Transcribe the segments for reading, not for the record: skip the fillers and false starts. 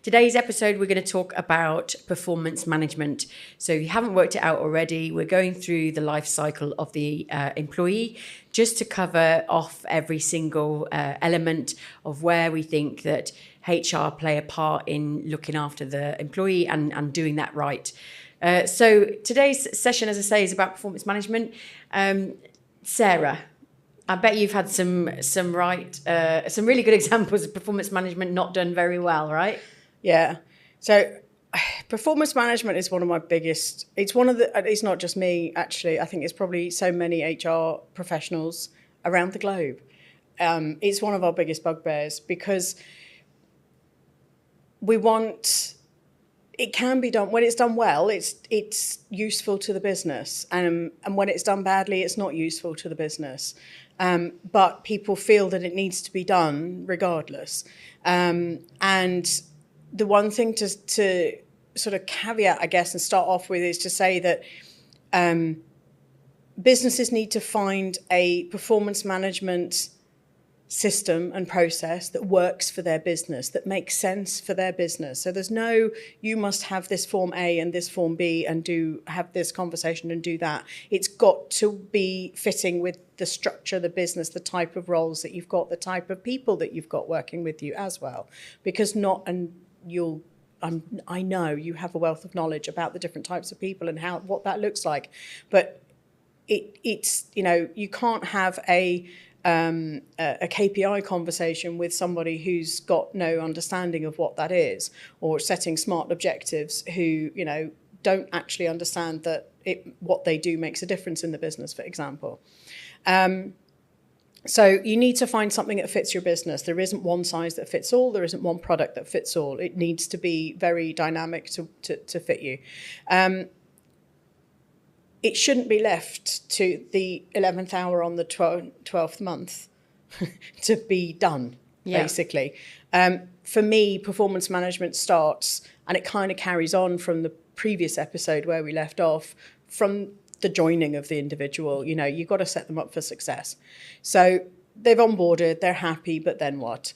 Today's episode, we're going to talk about performance management. So if you haven't worked it out already, we're going through the life cycle of the employee just to cover off every single element of where we think that HR play a part in looking after the employee and doing that right. So today's session, as I say, is about performance management. Sarah, I bet you've had some really good examples of performance management not done very well, right? Yeah. So performance management is one of my biggest, it's not just me, actually. I think it's probably so many HR professionals around the globe. It's one of our biggest bugbears because it can be done, when it's done well, it's useful to the business. And when it's done badly, it's not useful to the business. But people feel that it needs to be done regardless. And the one thing to sort of caveat, I guess, and start off with is to say that businesses need to find a performance management system and process that works for their business, that makes sense for their business. So there's no, you must have this form A and this form B and have this conversation and do that. It's got to be fitting with the structure, the business, the type of roles that you've got, the type of people that you've got working with you as well. Because I know you have a wealth of knowledge about the different types of people and what that looks like, but it's you can't have a KPI conversation with somebody who's got no understanding of what that is, or setting smart objectives who don't actually understand that what they do makes a difference in the business, for example. So you need to find something that fits your business. There isn't one size that fits all. There isn't one product that fits all. It needs to be very dynamic to fit you. It shouldn't be left to the 11th hour on the 12th month to be done, basically. For me, performance management starts, and it kind of carries on from the previous episode where we left off, from the joining of the individual. You've got to set them up for success. So they've onboarded, they're happy, but then what?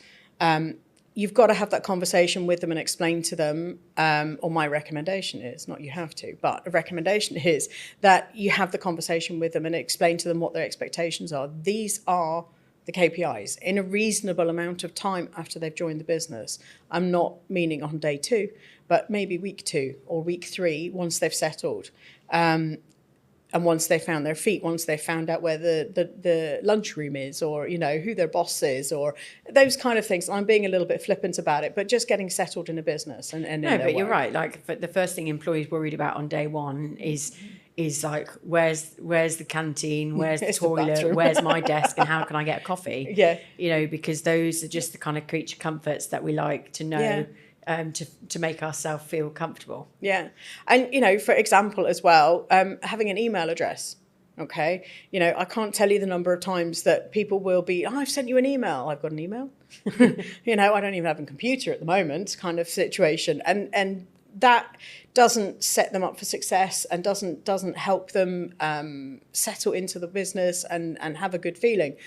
You've got to have that conversation with them and explain to them, or my recommendation is, not you have to, but a recommendation is that you have the conversation with them and explain to them what their expectations are. These are the KPIs in a reasonable amount of time after they've joined the business. I'm not meaning on day 2, but maybe week 2 or week 3, once they've settled. And once they found their feet, once they found out where the lunchroom is, or, who their boss is, or those kind of things. I'm being a little bit flippant about it, but just getting settled in a business. No, but you're right. Like, the first thing employees worried about on day one is like, where's the canteen, where's the toilet, where's my desk, and how can I get a coffee? Yeah. Because those are just the kind of creature comforts that we like to know. Yeah. To make ourselves feel comfortable. Yeah. And, for example, as well, having an email address, okay? I can't tell you the number of times that people will be, I've sent you an email. I've got an email. I don't even have a computer at the moment, kind of situation. And that doesn't set them up for success and doesn't help them settle into the business and have a good feeling.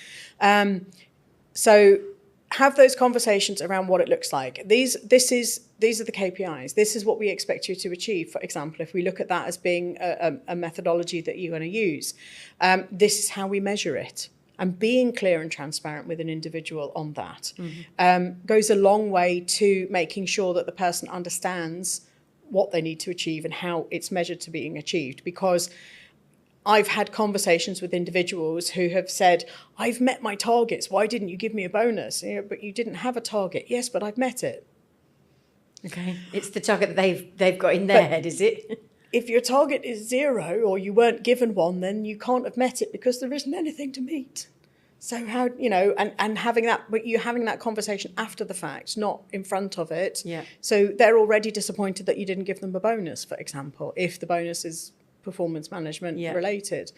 So have those conversations around what it looks like. These are the KPIs. This is what we expect you to achieve. For example, if we look at that as being a methodology that you're going to use, this is how we measure it. And being clear and transparent with an individual on that goes a long way to making sure that the person understands what they need to achieve and how it's measured to being achieved. Because I've had conversations with individuals who have said, I've met my targets. Why didn't you give me a bonus? But you didn't have a target. Yes, but I've met it. Okay. It's the target that they've got in their head, is it? If your target is 0 or you weren't given one, then you can't have met it because there isn't anything to meet. So how, and having that, but you're having that conversation after the fact, not in front of it. Yeah. So they're already disappointed that you didn't give them a bonus, for example, if the bonus is performance management related.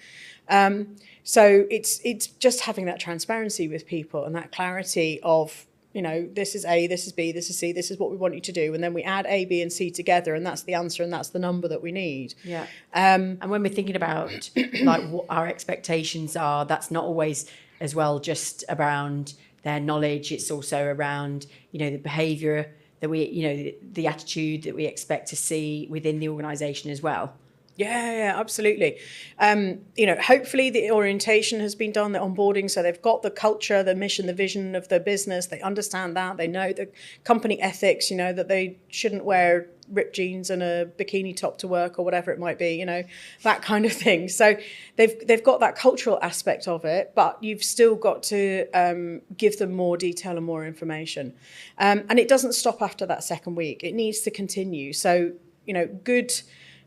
So it's just having that transparency with people and that clarity of you know, this is A, this is B, this is C, this is what we want you to do. And then we add A, B, and C together, and that's the answer, and that's the number that we need. Yeah. And when we're thinking about like what our expectations are, that's not always as well just around their knowledge. It's also around, you know, the behavior that we, you know, the attitude that we expect to see within the organization as well. Yeah, absolutely. You know, hopefully the orientation has been done, the onboarding, so they've got the culture, the mission, the vision of the business. They understand that. They know the company ethics, you know, that they shouldn't wear ripped jeans and a bikini top to work or whatever it might be, you know, that kind of thing. So they've got that cultural aspect of it, but you've still got to give them more detail and more information. And it doesn't stop after that second week. It needs to continue. So, you know, good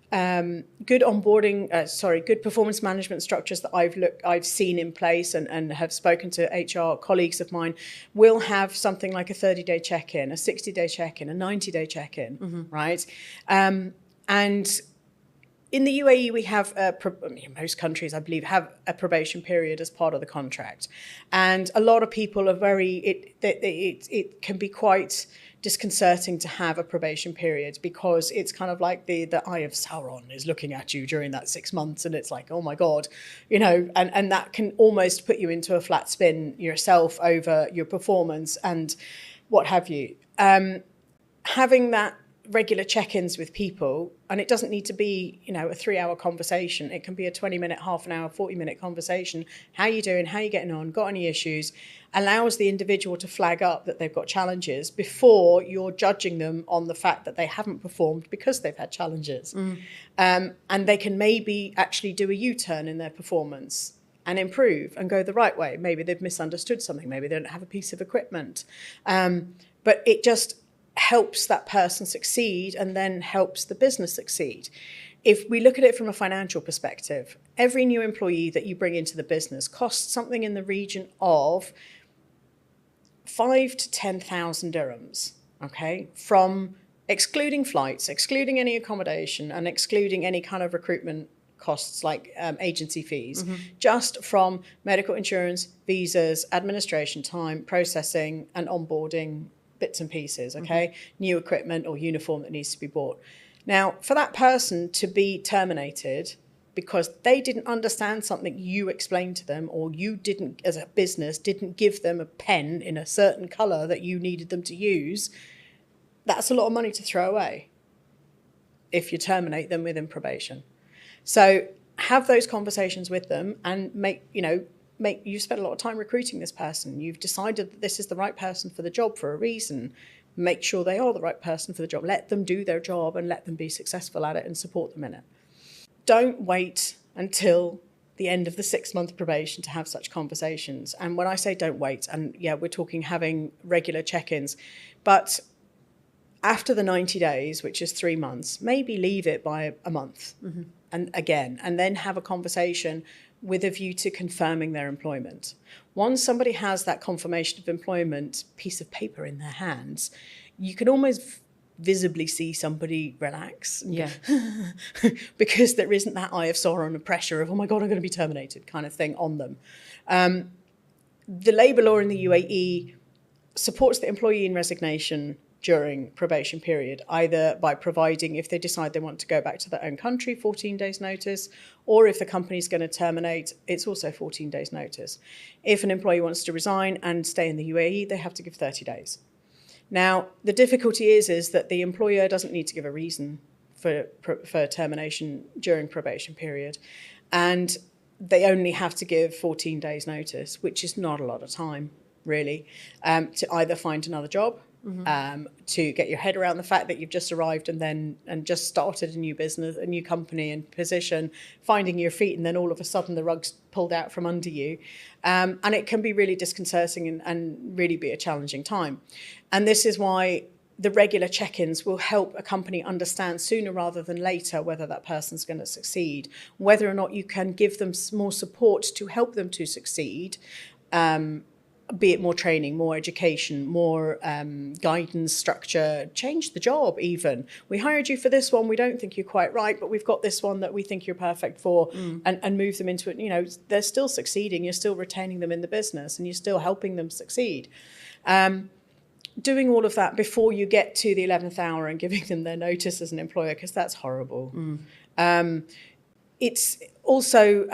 onboarding, good performance management structures that I've seen in place and have spoken to HR colleagues of mine will have something like a 30-day check-in, a 60-day check-in, a 90-day check-in, right? And in the UAE, we have, most countries, I believe, have a probation period as part of the contract. And a lot of people are it can be quite disconcerting to have a probation period because it's kind of like the eye of Sauron is looking at you during that 6 months, and it's like, oh my God, you know, and that can almost put you into a flat spin yourself over your performance and what have you. Having that regular check-ins with people, and it doesn't need to be, you know, a 3-hour conversation. It can be a 20-minute, half an hour, 40-minute conversation. How you doing? How you getting on? Got any issues? Allows the individual to flag up that they've got challenges before you're judging them on the fact that they haven't performed because they've had challenges. And they can maybe actually do a U-turn in their performance and improve and go the right way. Maybe they've misunderstood something. Maybe they don't have a piece of equipment. But it just helps that person succeed and then helps the business succeed. If we look at it from a financial perspective, every new employee that you bring into the business costs something in the region of 5,000 to 10,000 dirhams, okay? From excluding flights, excluding any accommodation, and excluding any kind of recruitment costs like agency fees, just from medical insurance, visas, administration time, processing, and onboarding bits and pieces, okay? New equipment or uniform that needs to be bought. Now, for that person to be terminated because they didn't understand something you explained to them, or you didn't, as a business, didn't give them a pen in a certain colour that you needed them to use, that's a lot of money to throw away if you terminate them within probation. So have those conversations with them and you spent a lot of time recruiting this person. You've decided that this is the right person for the job for a reason. Make sure they are the right person for the job. Let them do their job and let them be successful at it and support them in it. Don't wait until the end of the 6-month probation to have such conversations. And when I say don't wait, and yeah, we're talking having regular check-ins, but after the 90 days, which is 3 months, maybe leave it by a month and then have a conversation with a view to confirming their employment. Once somebody has that confirmation of employment piece of paper in their hands, you can almost visibly see somebody relax. Yeah. Because there isn't that eye of Sauron and pressure of, oh my God, I'm going to be terminated kind of thing on them. The labour law in the UAE supports the employee in resignation during probation period, either by providing, if they decide they want to go back to their own country, 14 days notice, or if the company's going to terminate, it's also 14 days notice. If an employee wants to resign and stay in the UAE, they have to give 30 days. Now, the difficulty is that the employer doesn't need to give a reason for termination during probation period, and they only have to give 14 days notice, which is not a lot of time, really, to either find another job, to get your head around the fact that you've just arrived and just started a new business, a new company and position, finding your feet, and then all of a sudden the rug's pulled out from under you. And it can be really disconcerting and really be a challenging time. And this is why the regular check-ins will help a company understand sooner rather than later whether that person's going to succeed, whether or not you can give them more support to help them to succeed, be it more training, more education, more guidance, structure, change the job even. We hired you for this one, we don't think you're quite right, but we've got this one that we think you're perfect for, and move them into it. You know, they're still succeeding, you're still retaining them in the business and you're still helping them succeed. doing all of that before you get to the 11th hour and giving them their notice as an employer, because that's horrible. It's also,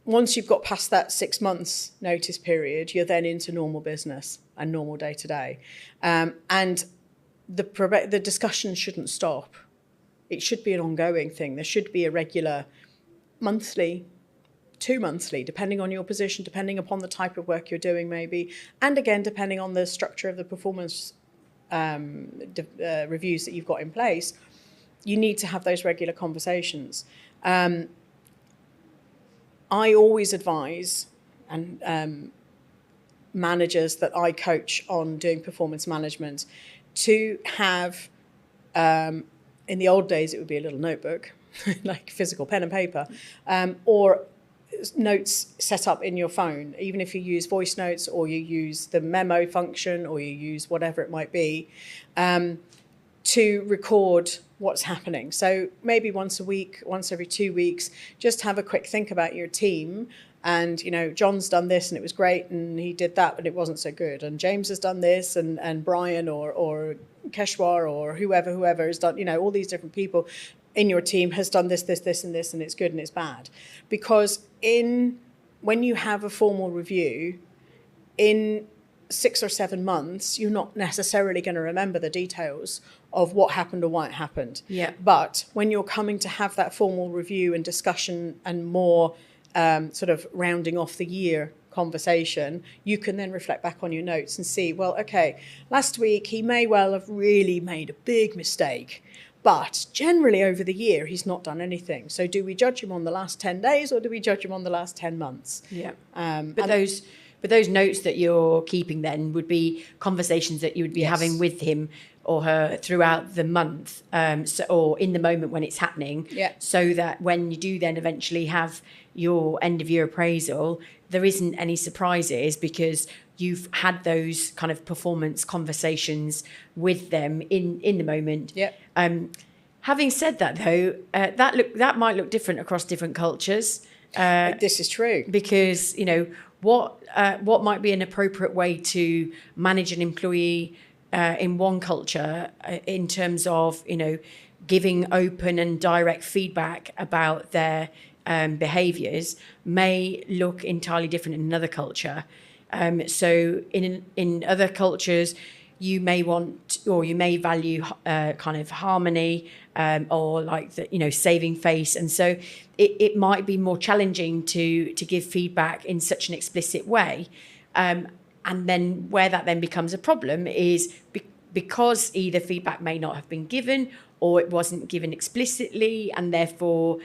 once you've got past that 6 months notice period, you're then into normal business and normal day to day. And the discussion shouldn't stop. It should be an ongoing thing. There should be a regular monthly, 2 monthly, depending on your position, depending upon the type of work you're doing maybe, and again, depending on the structure of the performance reviews that you've got in place, you need to have those regular conversations. I always advise and managers that I coach on doing performance management to have, in the old days, it would be a little notebook, like physical pen and paper, or notes set up in your phone, even if you use voice notes or you use the memo function or you use whatever it might be, to record what's happening. So maybe once a week, once every 2 weeks, just have a quick think about your team. And, you know, John's done this and it was great and he did that, but it wasn't so good. And James has done this and Brian or Keshwar or whoever has done, you know, all these different people in your team has done this, and this, and it's good and it's bad. Because when you have a formal review, in 6 or 7 months, you're not necessarily going to remember the details of what happened or why it happened. Yeah. But when you're coming to have that formal review and discussion and more sort of rounding off the year conversation, you can then reflect back on your notes and see, well, okay, last week he may well have really made a big mistake, but generally over the year he's not done anything. So do we judge him on the last 10 days or do we judge him on the last 10 months? Yeah. But those notes that you're keeping then would be conversations that you would be having with him or her throughout the month, or in the moment when it's happening, so that when you do then eventually have your end of year appraisal, there isn't any surprises because you've had those kind of performance conversations with them in the moment. Yeah. Having said that, though, that might look different across different cultures. This is true. Because, you know, what might be an appropriate way to manage an employee in one culture in terms of, you know, giving open and direct feedback about their behaviours may look entirely different in another culture. So in other cultures, you may want or you may value kind of harmony or like the, you know, saving face, and so it might be more challenging to give feedback in such an explicit way. And then where that then becomes a problem is because either feedback may not have been given or it wasn't given explicitly, and therefore,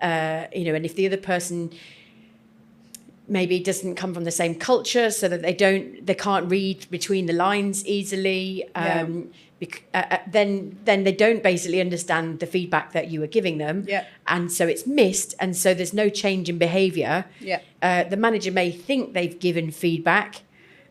you know, and if the other person maybe doesn't come from the same culture so that they can't read between the lines easily, then they don't basically understand the feedback that you were giving them. Yeah. And so it's missed, and so there's no change in behaviour. Yeah. The manager may think they've given feedback,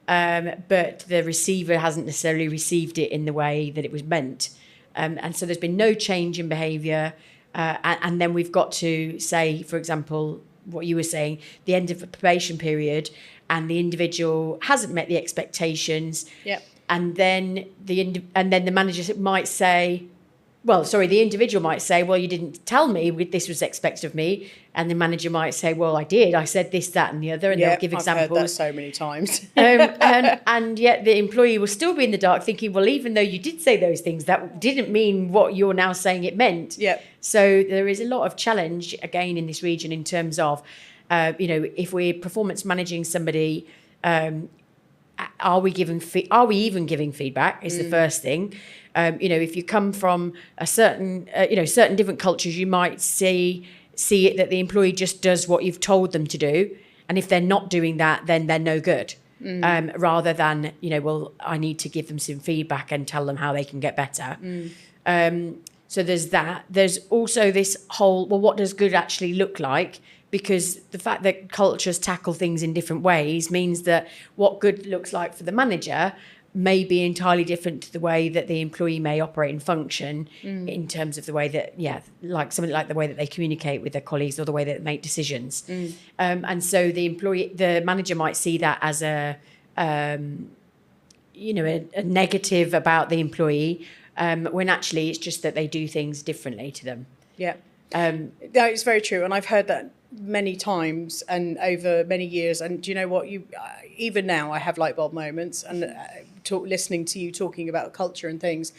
but the receiver hasn't necessarily received it in the way that it was meant. And so there's been no change in behaviour. And then we've got to say, for example, what you were saying, the end of the probation period, and the individual hasn't met the expectations. Yep. And then the manager might say, the individual might say, well, you didn't tell me this was expected of me. And the manager might say, well, I did. I said this, that, and the other. And they'll give examples. I've heard that so many times. and yet the employee will still be in the dark thinking, well, even though you did say those things, that didn't mean what you're now saying it meant. Yep. So there is a lot of challenge, again, in this region in terms of, you know, if we're performance managing somebody, are we even giving feedback is the first thing. You know, if you come from a certain different cultures, you might see it that the employee just does what you've told them to do. And if they're not doing that, then they're no good. Rather than, you know, well, I need to give them some feedback and tell them how they can get better. So there's that. There's also this whole, well, what does good actually look like? Because the fact that cultures tackle things in different ways means that what good looks like for the manager may be entirely different to the way that the employee may operate and function in terms of the way that, like something like the way that they communicate with their colleagues or the way that they make decisions. And so the manager might see that as a negative about the employee, when actually it's just that they do things differently to them. Yeah. No, it's very true. And I've heard that many times and over many years. And do you know what? Even now I have light bulb moments and listening to you talking about culture and things.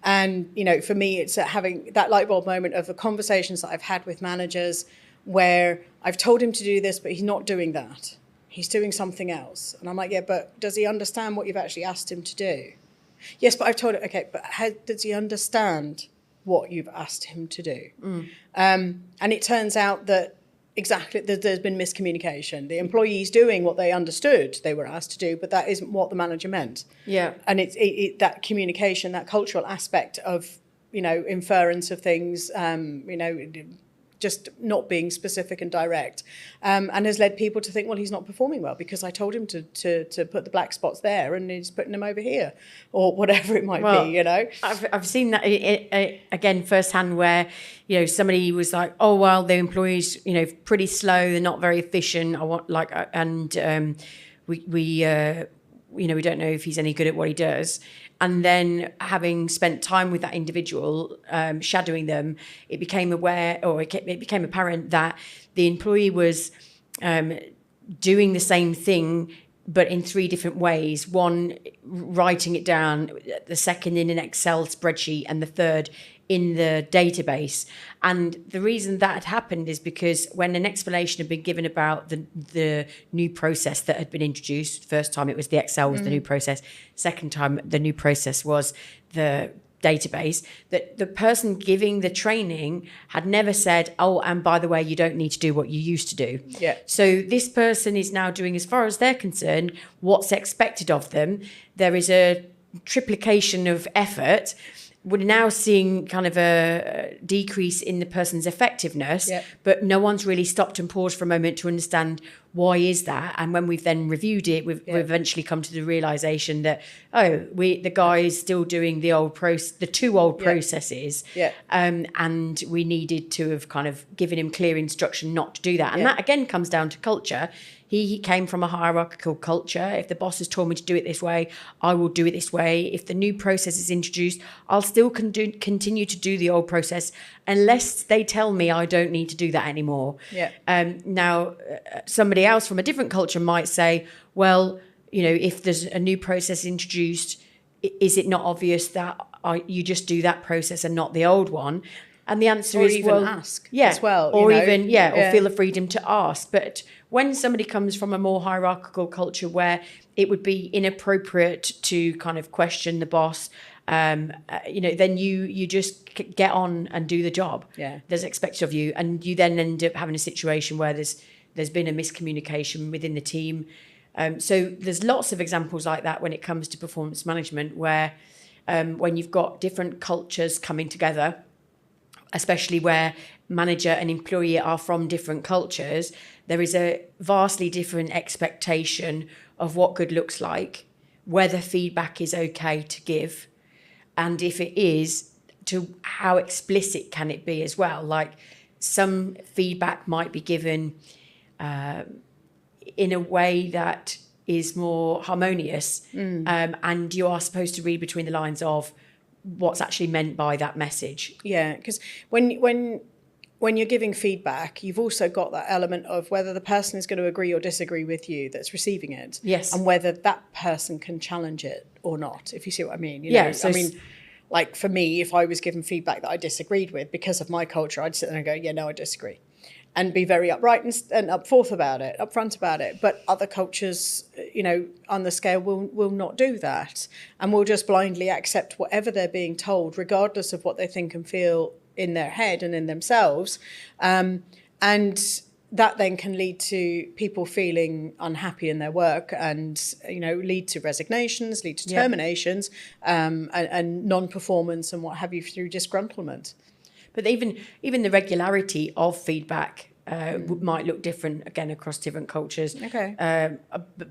And, for me, it's having that light bulb moment of the conversations that I've had with managers where I've told him to do this, but he's not doing that. He's doing something else. And I'm like, yeah, but does he understand what you've actually asked him to do? Yes, but I've told him, okay, but does he understand what you've asked him to do? And it turns out that there's been miscommunication. The employee's doing what they understood they were asked to do, but that isn't what the manager meant. Yeah. And it's that communication, that cultural aspect of, inference of things, just not being specific and direct, and has led people to think, well, he's not performing well because I told him to put the black spots there and he's putting them over here, or whatever it might be, I've seen that again firsthand where, somebody was like, oh, well, the employee's, pretty slow, they're not very efficient. We don't know if he's any good at what he does. And then having spent time with that individual, shadowing them, it became apparent that the employee was doing the same thing, but in 3 different ways. One, writing it down, the second in an Excel spreadsheet, and the third in the database. And the reason that had happened is because when an explanation had been given about the new process that had been introduced, first time it was the Excel was the new process, second time the new process was the database, that the person giving the training had never said, oh, and by the way, you don't need to do what you used to do. Yeah. So this person is now doing, as far as they're concerned, what's expected of them. There is a triplication of effort. We're now seeing kind of a decrease in the person's effectiveness, but no one's really stopped and paused for a moment to understand why is that. And when we've then reviewed it, we've eventually come to the realization that, the guy is still doing the 2 old processes, and we needed to have kind of given him clear instruction not to do that. And that again comes down to culture. He came from a hierarchical culture. If the boss has told me to do it this way, I will do it this way. If the new process is introduced, I'll still continue to do the old process unless they tell me I don't need to do that anymore. Yeah. Now, somebody else from a different culture might say, well, if there's a new process introduced, is it not obvious that you just do that process and not the old one? And the answer is, even ask as well. Or feel the freedom to ask. But when somebody comes from a more hierarchical culture where it would be inappropriate to kind of question the boss, then you just get on and do the job. Yeah. There's expected of you. And you then end up having a situation where there's been a miscommunication within the team. So there's lots of examples like that when it comes to performance management, where when you've got different cultures coming together, especially where manager and employee are from different cultures, there is a vastly different expectation of what good looks like, whether feedback is okay to give, and if it is, to how explicit can it be as well. Like, some feedback might be given in a way that is more harmonious, and you are supposed to read between the lines of what's actually meant by that message. Yeah, because when you're giving feedback, you've also got that element of whether the person is going to agree or disagree with you that's receiving it. Yes. And whether that person can challenge it or not, if you see what I mean. Like for me, if I was given feedback that I disagreed with because of my culture, I'd sit there and go, yeah, no, I disagree. And be very upright and upfront about it. But other cultures, on the scale will not do that, and will just blindly accept whatever they're being told, regardless of what they think and feel in their head and in themselves. And that then can lead to people feeling unhappy in their work and, lead to resignations, lead to terminations, and non-performance and what have you through disgruntlement. But even the regularity of feedback might look different, again, across different cultures. Okay.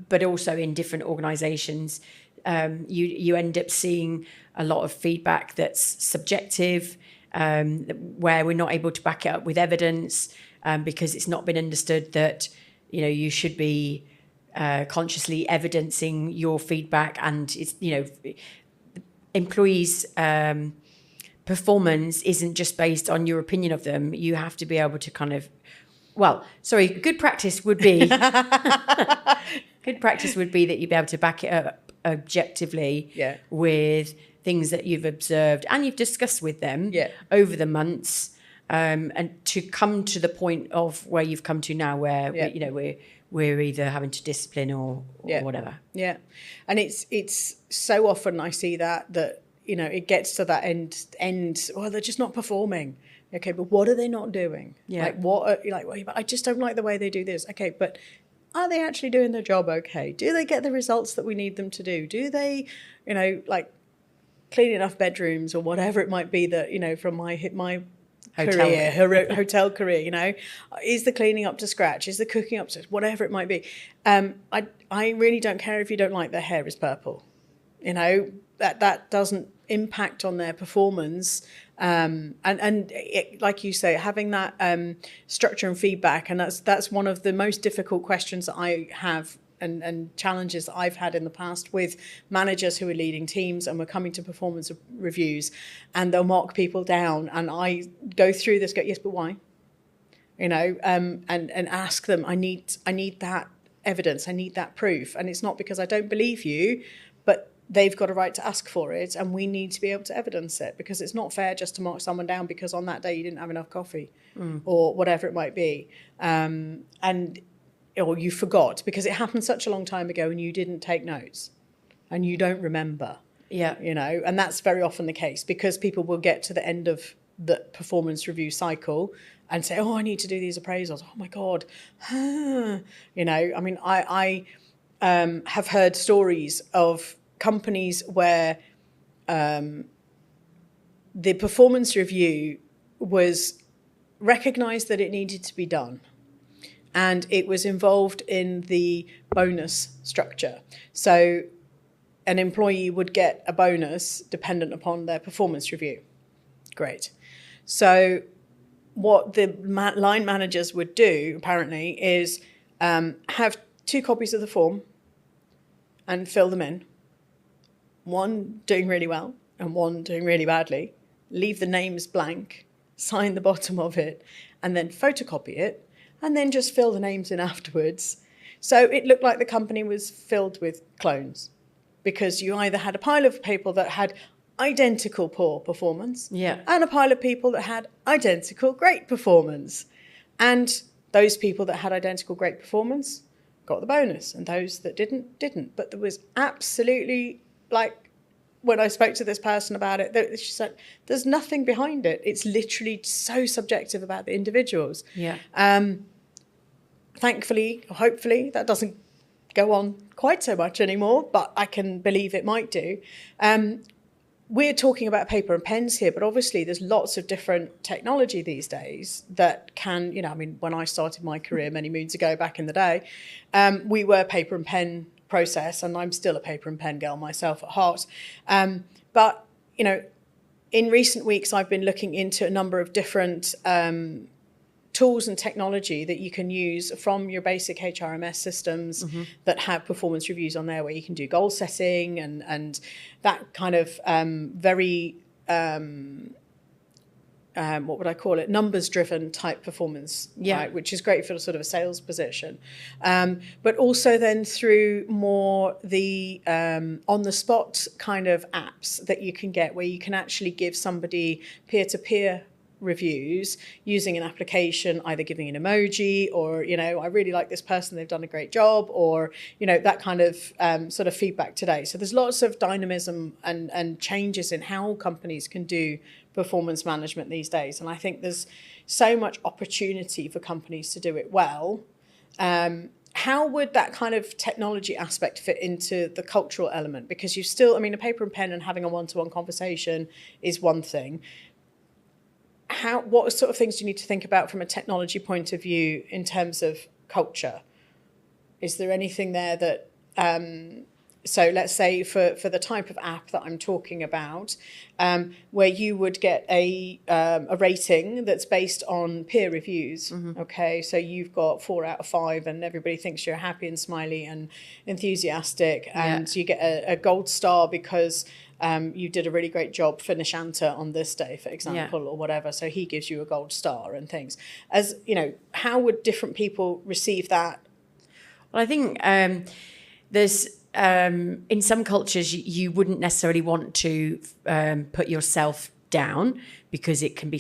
But also in different organisations, you end up seeing a lot of feedback that's subjective, where we're not able to back it up with evidence, because it's not been understood that you should be consciously evidencing your feedback, and it's, employees' performance isn't just based on your opinion of them. You have to be able to kind of, good practice would be good practice would be that you'd be able to back it up objectively with things that you've observed and you've discussed with them over the months, and to come to the point of where you've come to now, where we're either having to discipline or whatever. Yeah, and it's so often I see that it gets to that end. Well, they're just not performing. Okay, but what are they not doing? Yeah. I just don't like the way they do this. Okay, but are they actually doing their job okay? Do they get the results that we need them to do? Do they, clean enough bedrooms or whatever it might be that, from my hotel career, is the cleaning up to scratch? Is the cooking up to whatever it might be? I really don't care if you don't like their hair is purple. That doesn't impact on their performance. Like you say, having that structure and feedback, and that's one of the most difficult questions that I have and challenges that I've had in the past with managers who are leading teams and we're coming to performance reviews, and they'll mark people down, and I go through this, yes, but why? And ask them, I need that evidence, I need that proof, and it's not because I don't believe you, but they've got a right to ask for it, and we need to be able to evidence it, because it's not fair just to mark someone down because on that day you didn't have enough coffee or whatever it might be. Or you forgot because it happened such a long time ago and you didn't take notes and you don't remember. Yeah. And that's very often the case, because people will get to the end of the performance review cycle and say, I need to do these appraisals. Oh my God. I have heard stories of companies where the performance review was recognised that it needed to be done, and it was involved in the bonus structure. So an employee would get a bonus dependent upon their performance review. Great. So what the line managers would do, apparently, is have 2 copies of the form and fill them in. One doing really well and one doing really badly. Leave the names blank, sign the bottom of it, and then photocopy it, and then just fill the names in afterwards. So it looked like the company was filled with clones, because you either had a pile of people that had identical poor performance and a pile of people that had identical great performance. And those people that had identical great performance got the bonus, and those that didn't. But there was absolutely, when I spoke to this person about it, she said, there's nothing behind it. It's literally so subjective about the individuals. Yeah. Thankfully, or hopefully, that doesn't go on quite so much anymore, but I can believe it might do. We're talking about paper and pens here, but obviously there's lots of different technology these days that can, when I started my career many moons ago back in the day, we were paper and pen process, and I'm still a paper and pen girl myself at heart. But, in recent weeks, I've been looking into a number of different tools and technology that you can use from your basic HRMS systems that have performance reviews on there, where you can do goal setting and that kind of very, what would I call it, numbers-driven type performance, right? Which is great for sort of a sales position. But also then through more the on-the-spot kind of apps that you can get, where you can actually give somebody peer-to-peer reviews using an application, either giving an emoji or, I really like this person, they've done a great job, or, that kind of sort of feedback today. So there's lots of dynamism and changes in how companies can do performance management these days. And I think there's so much opportunity for companies to do it well. How would that kind of technology aspect fit into the cultural element? Because you still, a paper and pen and having a one-to-one conversation is one thing. What sort of things do you need to think about from a technology point of view in terms of culture? Is there anything there that so let's say for the type of app that I'm talking about, where you would get a rating that's based on peer reviews. Okay, so you've got 4 out of 5, and everybody thinks you're happy and smiley and enthusiastic, and you get a gold star because you did a really great job for Nishanta on this day, for example, or whatever. So he gives you a gold star and things. As you know, how would different people receive that? Well, I think there's in some cultures you wouldn't necessarily want to put yourself down because it can be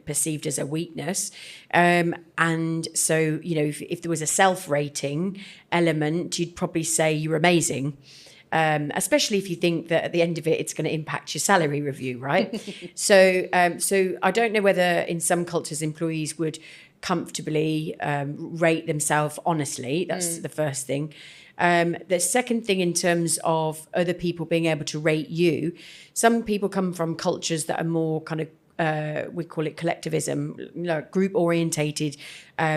perceived as a weakness, and so if there was a self-rating element, you'd probably say you're amazing. Especially if you think that at the end of it, it's going to impact your salary review, right? So I don't know whether in some cultures employees would comfortably rate themselves honestly. That's the first thing. The second thing, in terms of other people being able to rate you, some people come from cultures that are more kind of we call it collectivism, group orientated.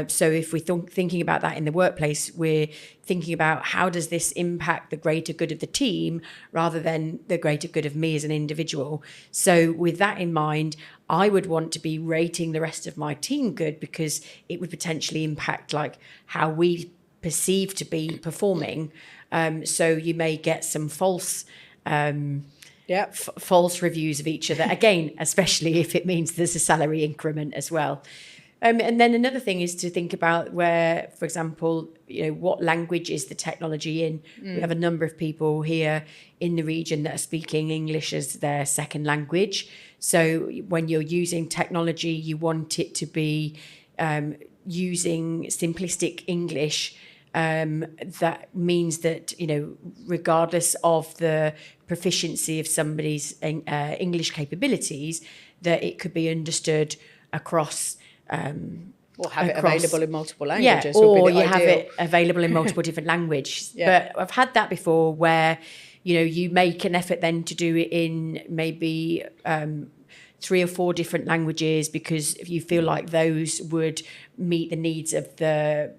So if we're thinking about that in the workplace, we're thinking about how does this impact the greater good of the team rather than the greater good of me as an individual. So with that in mind, I would want to be rating the rest of my team good because it would potentially impact like how we perceive to be performing. So you may get some false false reviews of each other, again, especially if it means there's a salary increment as well. And then another thing is to think about where, for example, what language is the technology in? We have a number of people here in the region that are speaking English as their second language. So when you're using technology, you want it to be using simplistic English. That means that, regardless of the proficiency of somebody's English capabilities, that it could be understood across. Or have it available in multiple languages. Or you have it available in multiple different languages. But I've had that before where, you make an effort then to do it in maybe 3 or 4 different languages because you feel like those would meet the needs of the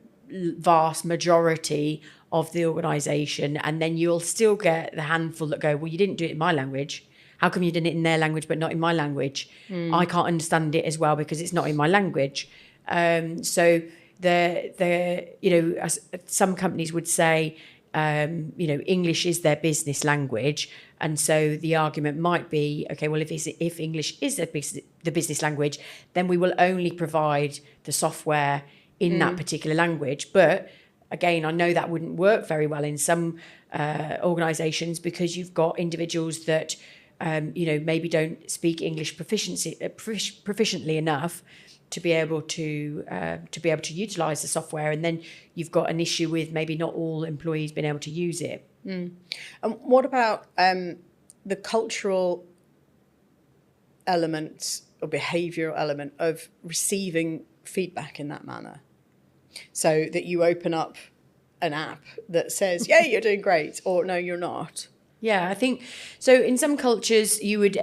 vast majority of the organisation, and then you'll still get the handful that go, well, you didn't do it in my language. How come you did it in their language but not in my language? I can't understand it as well because it's not in my language. So some companies would say, English is their business language, and so the argument might be, okay, well, if English is the business language, then we will only provide the software in that particular language. But again, I know that wouldn't work very well in some organisations because you've got individuals that maybe don't speak English proficiently enough to be able to utilise the software, and then you've got an issue with maybe not all employees being able to use it. And what about the cultural element or behavioural element of receiving feedback in that manner? So that you open up an app that says, yeah, you're doing great, or no, you're not. Yeah, I think so. In some cultures, you would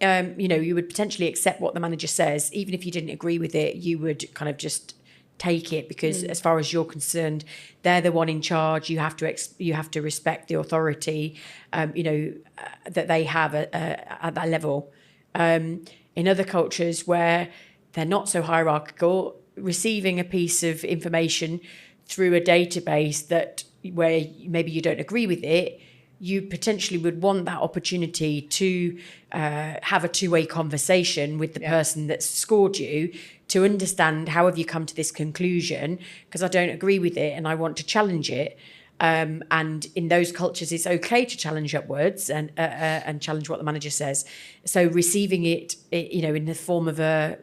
potentially accept what the manager says, even if you didn't agree with it. You would kind of just take it because, as far as you're concerned, they're the one in charge. You have to respect the authority, that they have at that level. In other cultures where they're not so hierarchical, receiving a piece of information through a database where maybe you don't agree with it, you potentially would want that opportunity to have a two-way conversation with the person that's scored you to understand how have you come to this conclusion, because I don't agree with it and I want to challenge it. And in those cultures, it's okay to challenge upwards and challenge what the manager says. So receiving it, in the form of a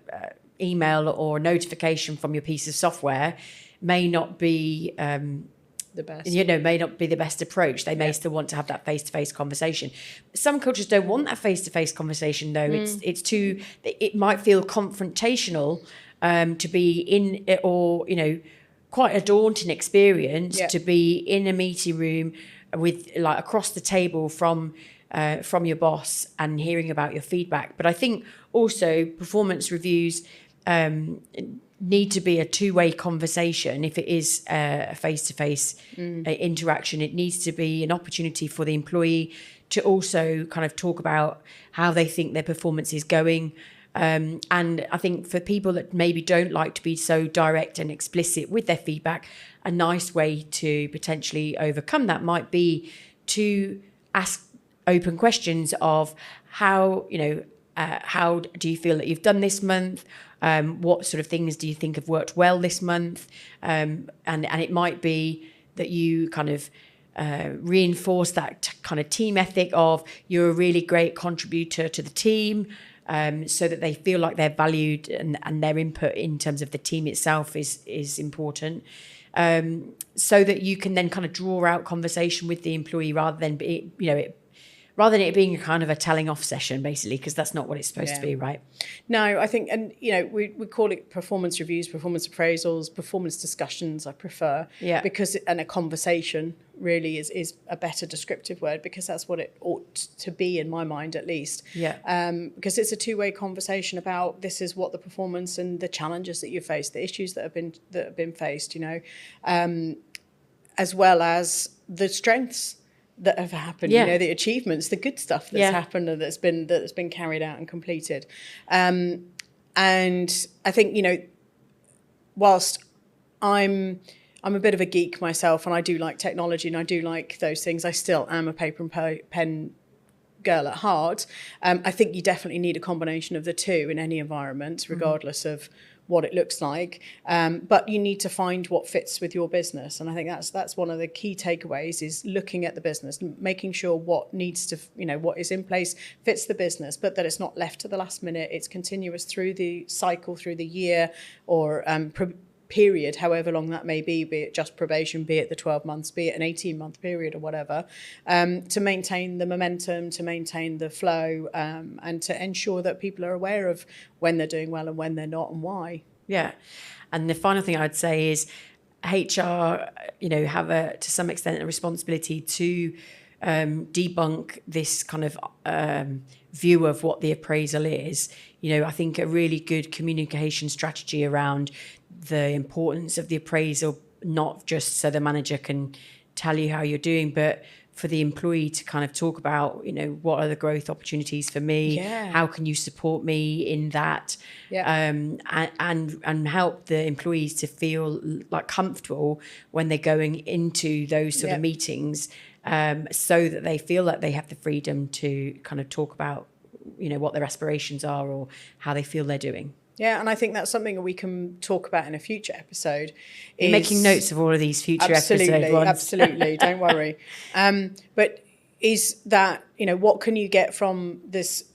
email or a notification from your piece of software may not be the best. May not be the best approach. They may still want to have that face-to-face conversation. Some cultures don't want that face-to-face conversation, though. It might feel confrontational to be in it, or quite a daunting experience to be in a meeting room with across the table from your boss and hearing about your feedback. But I think also performance reviews need to be a two-way conversation. If it is a face-to-face interaction, it needs to be an opportunity for the employee to also kind of talk about how they think their performance is going. And I think for people that maybe don't like to be so direct and explicit with their feedback, a nice way to potentially overcome that might be to ask open questions of how do you feel that you've done this month? What sort of things do you think have worked well this month? And it might be that you kind of reinforce that kind of team ethic of you're a really great contributor to the team, so that they feel like they're valued and their input in terms of the team itself is important. So that you can then kind of draw out conversation with the employee rather than it being a kind of a telling off session, basically, because that's not what it's supposed to be, right? No, I think, and we call it performance reviews, performance appraisals, performance discussions, I prefer. Yeah. And a conversation really is a better descriptive word, because that's what it ought to be in my mind, at least. Yeah. Because it's a two-way conversation about this is what the performance and the challenges that you face, the issues that have been faced, as well as the strengths that have happened, the achievements, the good stuff that's happened and that's been carried out and completed. And I think, whilst I'm a bit of a geek myself and I do like technology and I do like those things, I still am a paper and pen girl at heart. I think you definitely need a combination of the two in any environment, regardless of what it looks like, but you need to find what fits with your business. And I think that's one of the key takeaways, is looking at the business, making sure what needs to, what is in place fits the business, but that it's not left to the last minute. It's continuous through the cycle, through the year, or period, however long that may be it just probation, be it the 12 months, be it an 18-month period or whatever, to maintain the momentum, to maintain the flow, and to ensure that people are aware of when they're doing well and when they're not and why. Yeah. And the final thing I'd say is HR, have to some extent a responsibility to debunk this kind of view of what the appraisal is. I think a really good communication strategy around the importance of the appraisal, not just so the manager can tell you how you're doing, but for the employee to kind of talk about, what are the growth opportunities for me? Yeah. How can you support me in that? Yeah. And help the employees to feel like comfortable when they're going into those sort of meetings, so that they feel like they have the freedom to kind of talk about, what their aspirations are or how they feel they're doing. Yeah, and I think that's something that we can talk about in a future episode. You're making notes of all of these future episode ones. Absolutely, don't worry. But is that, what can you get from this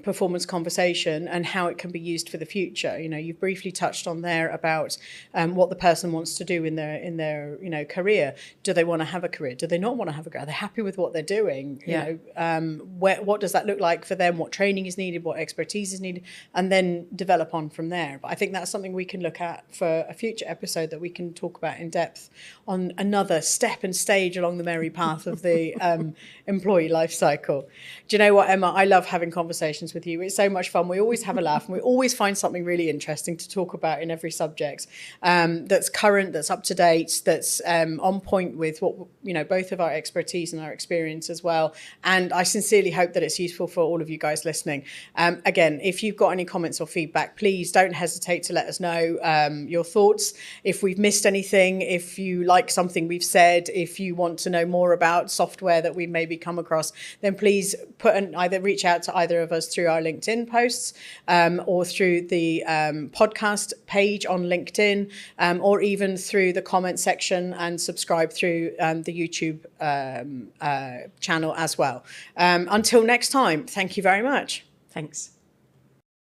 performance conversation and how it can be used for the future? You've briefly touched on there about what the person wants to do in their career. Do they want to have a career? Do they not want to have a career? Are they happy with what they're doing? What does that look like for them? What training is needed? What expertise is needed? And then develop on from there. But I think that's something we can look at for a future episode, that we can talk about in depth on another step and stage along the merry path of the employee life cycle. Do you know what, Emma? I love having conversations with you. It's so much fun. We always have a laugh, and we always find something really interesting to talk about in every subject, that's current, that's up to date, that's on point with what, both of our expertise and our experience as well. And I sincerely hope that it's useful for all of you guys listening. Again, if you've got any comments or feedback, please don't hesitate to let us know your thoughts. If we've missed anything, if you like something we've said, if you want to know more about software that we maybe come across, then please either reach out to either of us through our LinkedIn posts, or through the podcast page on LinkedIn, or even through the comment section, and subscribe through the YouTube channel as well. Until next time, thank you very much. Thanks.